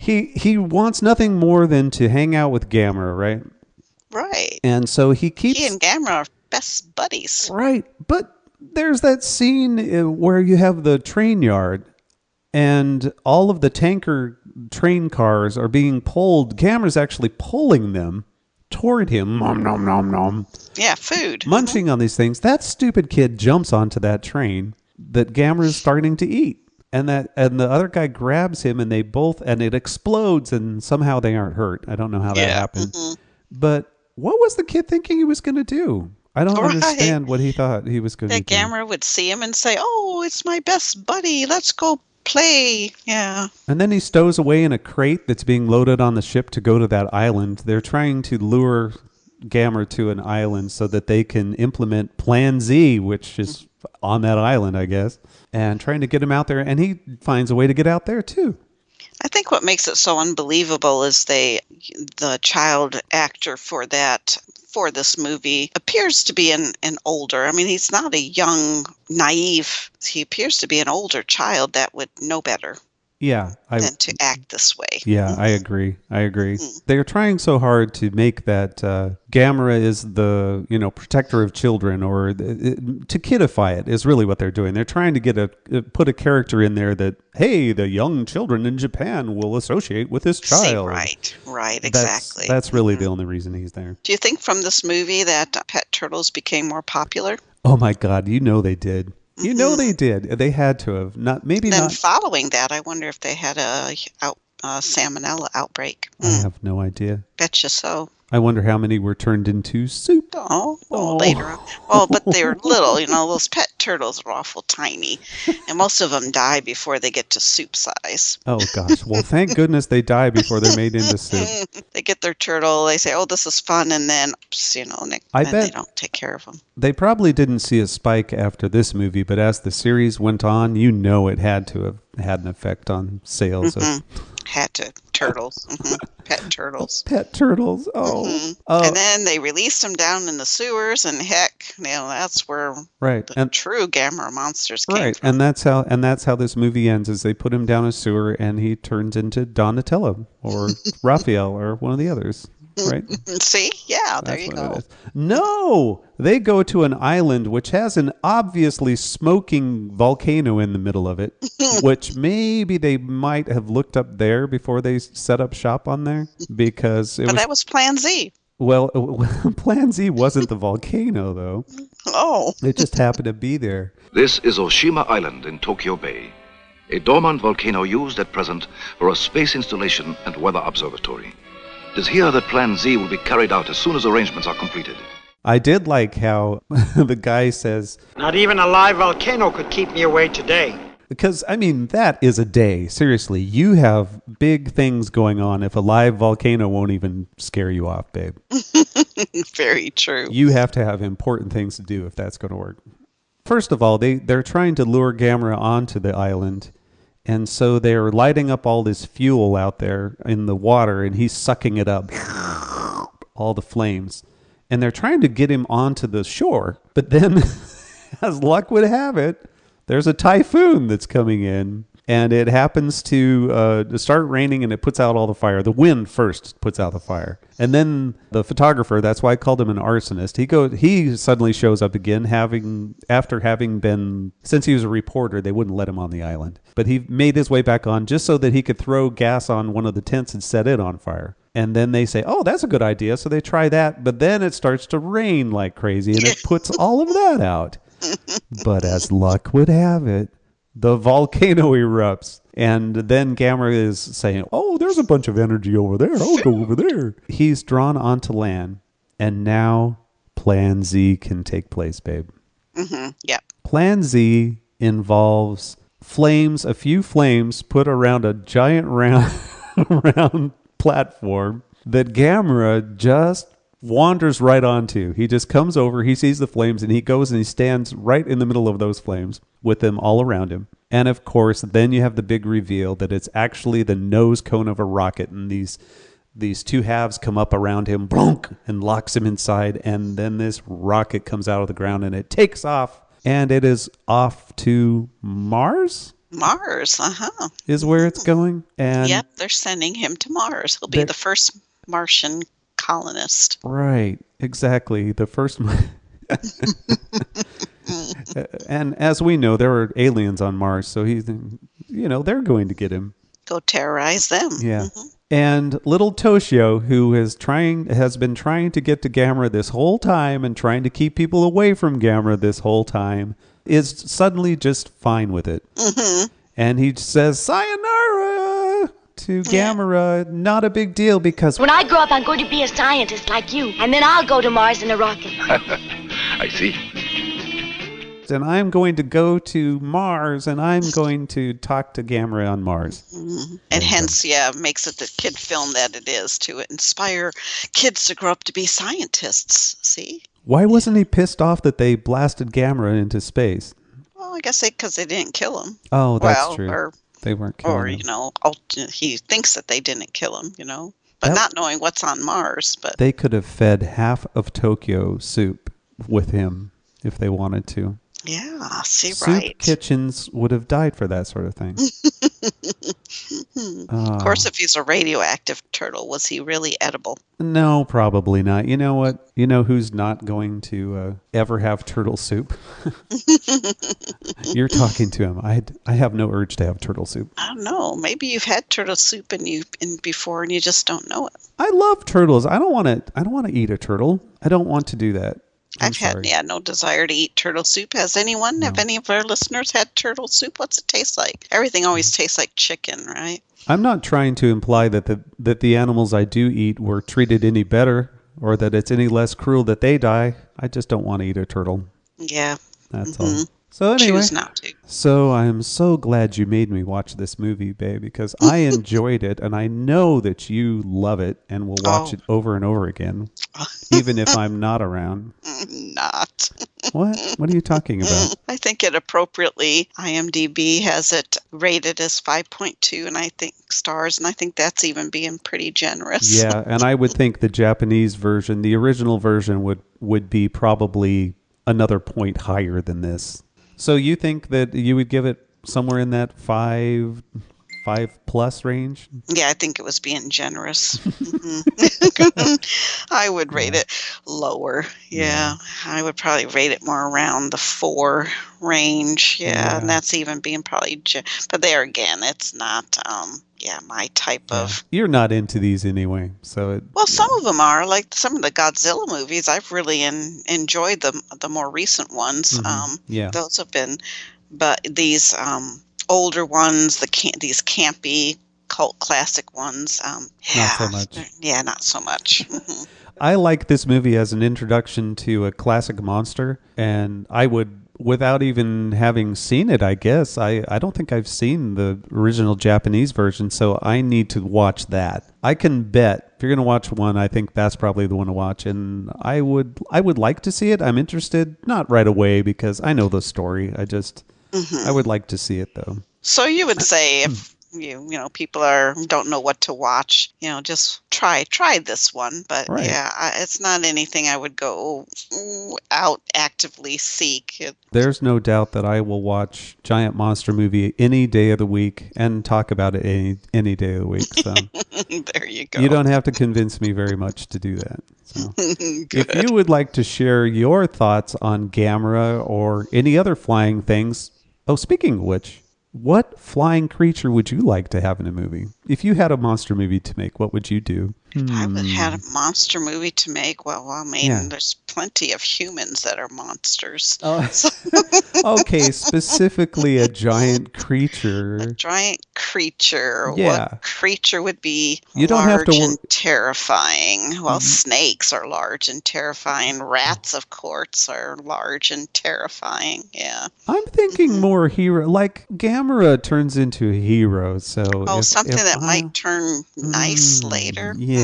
He wants nothing more than to hang out with Gammera, right? Right. And so he and Gammera are best buddies. Right. But there's that scene where you have the train yard and all of the tanker train cars are being pulled. Gammera's actually pulling them toward him. Nom, nom, nom, nom. Yeah, food. Munching on these things. That stupid kid jumps onto that train that Gammera's starting to eat. And the other guy grabs him, and it explodes, and somehow they aren't hurt. I don't know how that happened. Mm-hmm. But what was the kid thinking he was going to do? I don't understand what he thought he was going to do. That Gammera would see him and say, "Oh, it's my best buddy. Let's go play." Yeah. And then he stows away in a crate that's being loaded on the ship to go to that island. They're trying to lure Gammera to an island so that they can implement Plan Z, which is on that island, I guess, and trying to get him out there. And he finds a way to get out there too. I think what makes it so unbelievable is the child actor for this movie appears to be an older. I mean, he's not a young, naive. He appears to be an older child that would know better. Yeah, than to act this way. Yeah, I agree. They're trying so hard to make that Gammera is the protector of children, or to kidify it is really what they're doing. They're trying to put a character in there that, hey, the young children in Japan will associate with this child. Right, exactly. That's really the only reason he's there. Do you think from this movie that pet turtles became more popular? Oh my God, they did. They did. They had to have. Then following that, I wonder if they had a salmonella outbreak. I have no idea. Betcha so. I wonder how many were turned into soup. Later on. Well, but they're little. Those pet turtles are awful tiny. And most of them die before they get to soup size. Oh, gosh. Well, thank goodness they die before they're made into soup. They get their turtle. They say, oh, this is fun. And then, I bet they don't take care of them. They probably didn't see a spike after this movie, but as the series went on, it had to have had an effect on sales. Had to. Turtles. Pet turtles. Pet turtles. Oh. Mm-hmm. Oh. And then they released them down in the sewers, and heck, that's where the true Gammera monsters came from. And that's how this movie ends, is they put him down a sewer and he turns into Donatello or Raphael or one of the others. Right? See? Yeah, there you go. No! They go to an island which has an obviously smoking volcano in the middle of it, which maybe they might have looked up there before they set up shop on there, because that was Plan Z. Well, Plan Z wasn't the volcano, though. Oh. It just happened to be there. This is Oshima Island in Tokyo Bay, a dormant volcano used at present for a space installation and weather observatory. It is here that Plan Z will be carried out as soon as arrangements are completed. I did like how the guy says, "Not even a live volcano could keep me away today." Because, I mean, that is a day. Seriously, you have big things going on if a live volcano won't even scare you off, babe. Very true. You have to have important things to do if that's going to work. First of all, they're trying to lure Gamera onto the island, and so they're lighting up all this fuel out there in the water, and he's sucking it up, all the flames. And they're trying to get him onto the shore, but then, as luck would have it, there's a typhoon that's coming in, and it happens to start raining, and it puts out all the fire. The wind first puts out the fire. And then the photographer, that's why I called him an arsonist, he suddenly shows up again, after having been, since he was a reporter, they wouldn't let him on the island. But he made his way back on just so that he could throw gas on one of the tents and set it on fire. And then they say, oh, that's a good idea. So they try that, but then it starts to rain like crazy, and it puts all of that out. But as luck would have it, the volcano erupts. And then Gamera is saying, oh, there's a bunch of energy over there. I'll go over there. He's drawn onto land. And now Plan Z can take place, babe. Mm-hmm. Yep. Plan Z involves flames, a few flames put around a giant round platform that Gamera just wanders right onto. He just comes over, he sees the flames, and he goes and he stands right in the middle of those flames with them all around him. And of course, then you have the big reveal that it's actually the nose cone of a rocket, and these two halves come up around him, blunk, and locks him inside, and then this rocket comes out of the ground and it takes off, and it is off to Mars? Mars, uh-huh. Is where it's going. And yep, they're sending him to Mars. He'll be the first Martian colonist. Right, exactly. The first and as we know, there are aliens on Mars, so they're going to get him. Go terrorize them. Yeah. Mm-hmm. And little Toshio, who has been trying to get to Gamera this whole time and trying to keep people away from Gamera this whole time, is suddenly just fine with it. Mm-hmm. And he says, sayonara to Gamera. Yeah. Not a big deal because... When I grow up, I'm going to be a scientist like you. And then I'll go to Mars in a rocket. I see. And I'm going to go to Mars, and I'm going to talk to Gamera on Mars. Mm-hmm. And hence, makes it the kid film that it is to inspire kids to grow up to be scientists. See? Why wasn't he pissed off that they blasted Gamera into space? Well, I guess because they didn't kill him. Oh, that's true. Or, they weren't killing him. Or, he thinks that they didn't kill him, But not knowing what's on Mars. But they could have fed half of Tokyo soup with him if they wanted to. Yeah, see, Soup right. kitchens would have died for that sort of thing. Of course, if he's a radioactive turtle, was he really edible? No, probably not. You know what? You know who's not going to ever have turtle soup? You're talking to him. I have no urge to have turtle soup. I don't know. Maybe you've had turtle soup before and you just don't know it. I love turtles. I don't want to eat a turtle. I don't want to do that. I've had no desire to eat turtle soup. Has anyone? No. Have any of our listeners had turtle soup? What's it taste like? Everything always tastes like chicken, right? I'm not trying to imply that the animals I do eat were treated any better or that it's any less cruel that they die. I just don't want to eat a turtle. Yeah. That's all. So anyway, choose not to. So I'm so glad you made me watch this movie, babe, because I enjoyed it, and I know that you love it and will watch it over and over again, even if I'm not around. Not. What? What are you talking about? I think it appropriately, IMDb has it rated as 5.2, and I think stars, and I think that's even being pretty generous. Yeah, and I would think the Japanese version, the original version, would be probably another point higher than this. So you think that you would give it somewhere in that 5 5+ range. Yeah, I think it was being generous. I would rate it lower. Yeah, I would probably rate it more around the 4 range. Yeah, and that's even being probably. But there again, it's not. My type of. You're not into these anyway, so. Some of them are, like some of the Godzilla movies. I've really enjoyed the more recent ones. Those have been, but these older ones, these campy cult classic ones. Not so much. Yeah, not so much. I like this movie as an introduction to a classic monster, and I would, without even having seen it, I guess, I don't think I've seen the original Japanese version, so I need to watch that. I can bet if you're going to watch one, I think that's probably the one to watch, and I would like to see it. I'm interested, not right away because I know the story. I would like to see it though. So you would say if people don't know what to watch, just try this one. But it's not anything I would go out actively seek. There's no doubt that I will watch Giant Monster movie any day of the week and talk about it any day of the week. So there you go. You don't have to convince me very much to do that. So if you would like to share your thoughts on Gamera or any other flying things, speaking of which, what flying creature would you like to have in a movie? If you had a monster movie to make, what would you do? I would have a monster movie to make. Well, I mean, there's plenty of humans that are monsters. Okay, specifically a giant creature. A giant creature. Yeah. What creature would be large and terrifying? Well, snakes are large and terrifying. Rats, of course, are large and terrifying. Yeah. I'm thinking more hero. Like Gammera turns into a hero. So something that might turn nice later. Yeah.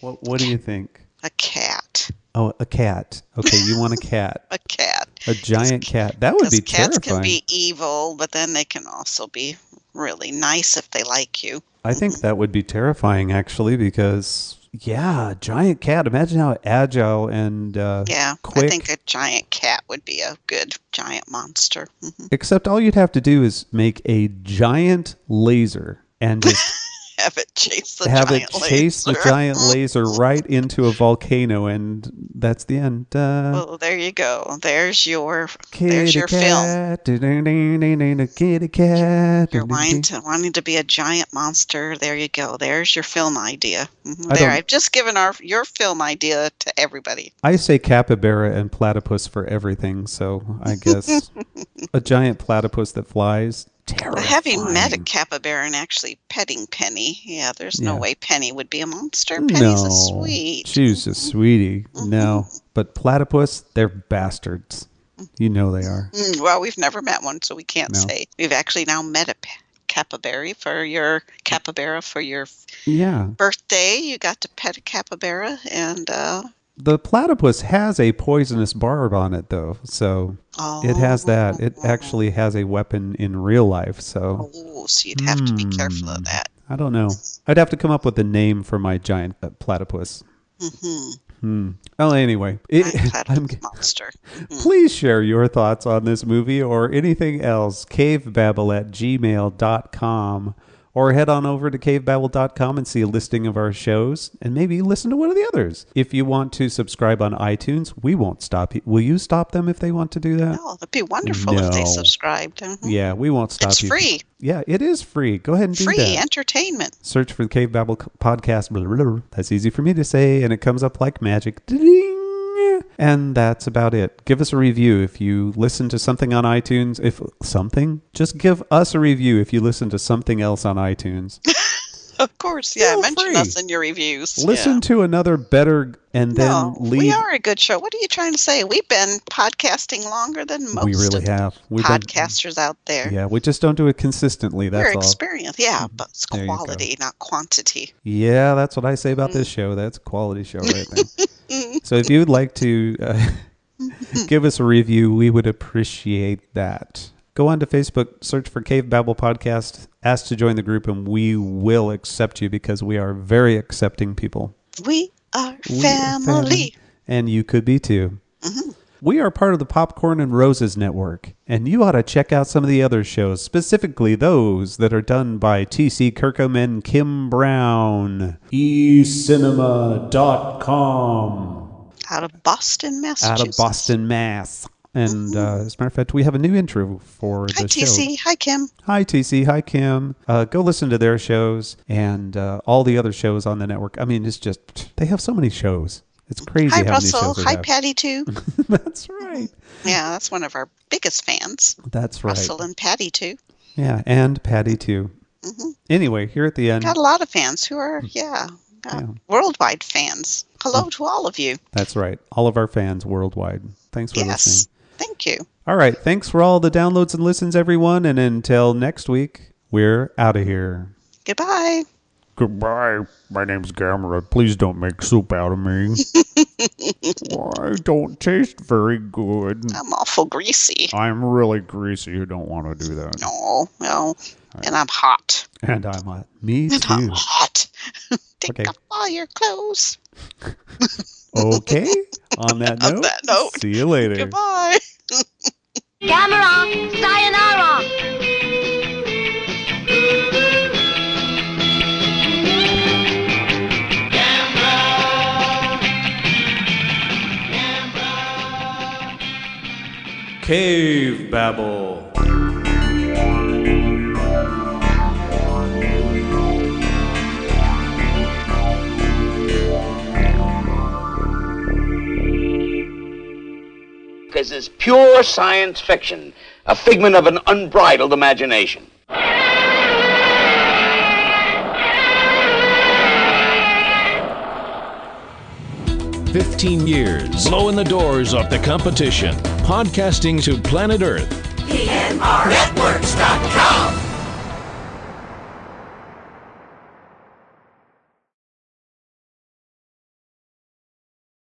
What do you think? A cat. Oh, a cat. Okay, you want a cat. A cat. A giant cat. That would be terrifying. Cats can be evil, but then they can also be really nice if they like you. I think that would be terrifying, actually, because, giant cat. Imagine how agile and quick. I think a giant cat would be a good giant monster. Except all you'd have to do is make a giant laser and just... have it chase the giant laser right into a volcano, and that's the end. Well, there you go. There's your film. Kitty cat. You're wanting to be a giant monster. There you go. There's your film idea. I've just given your film idea to everybody. I say capybara and platypus for everything, so I guess a giant platypus that flies. Terrifying. Having met a capybara and actually petting Penny, there's no way Penny would be a monster. Penny's a sweet. She's a sweetie. No, but platypus, they're bastards. You know they are. Well, we've never met one, so we can't say. We've actually now met a capybara for your birthday. You got to pet a capybara, and the platypus has a poisonous barb on it, though, so it has that. It actually has a weapon in real life, so... so you'd have to be careful of that. I don't know. I'd have to come up with a name for my giant platypus. Well, anyway. Monster. Please share your thoughts on this movie or anything else. Cavebabble@gmail.com. Or head on over to cavebabble.com and see a listing of our shows and maybe listen to one of the others. If you want to subscribe on iTunes, we won't stop you. Will you stop them if they want to do that? No, it'd be wonderful if they subscribed. Yeah, we won't stop you. It's free. Yeah, it is free. Go ahead and do that. Free entertainment. Search for the Cavebabble podcast. Blah, blah, blah. That's easy for me to say, and it comes up like magic. Ding! And that's about it. Give us a review if you listen to something on iTunes. Just give us a review if you listen to something else on iTunes. Of course, mention us in your reviews. Listen to another better and then leave. We are a good show. What are you trying to say? We've been podcasting longer than most podcasters out there. Yeah, we just don't do it consistently. That's all. We're experienced, but it's quality, not quantity. Yeah, that's what I say about this show. That's a quality show right there. So if you would like to give us a review, we would appreciate that. Go on to Facebook, search for Cavebabble Podcast, ask to join the group, and we will accept you because we are very accepting people. We are family. And you could be too. We are part of the Popcorn and Roses Network, and you ought to check out some of the other shows, specifically those that are done by T.C. Kirkham and Kim Brown. eCinema.com. Out of Boston, Massachusetts. Out of Boston, Mass. And as a matter of fact, we have a new intro for the show. Hi, TC. Hi, Kim. Hi, TC. Hi, Kim. Go listen to their shows and all the other shows on the network. I mean, it's just, they have so many shows. It's crazy Hi, how Russell. many shows they Hi, have. Patty, too. That's right. Yeah, that's one of our biggest fans. That's right. Russell and Patty, too. Yeah, and Patty, too. Mm-hmm. Anyway, here at the end. Got a lot of fans who are, worldwide fans. Hello to all of you. That's right. All of our fans worldwide. Thanks for listening. Thank you. All right. Thanks for all the downloads and listens, everyone. And until next week, we're out of here. Goodbye. Goodbye. My name's Gamera. Please don't make soup out of me. I don't taste very good. I'm awful greasy. I'm really greasy. You don't want to do that. No. And I'm hot. And I'm hot. Me too. And I'm hot. Take off all your clothes. Okay. On that note, see you later. Goodbye. Gamera, sayonara. Cavebabble. This is pure science fiction, a figment of an unbridled imagination. 15 years, blowing the doors off the competition, podcasting to planet Earth. PNRnetworks.com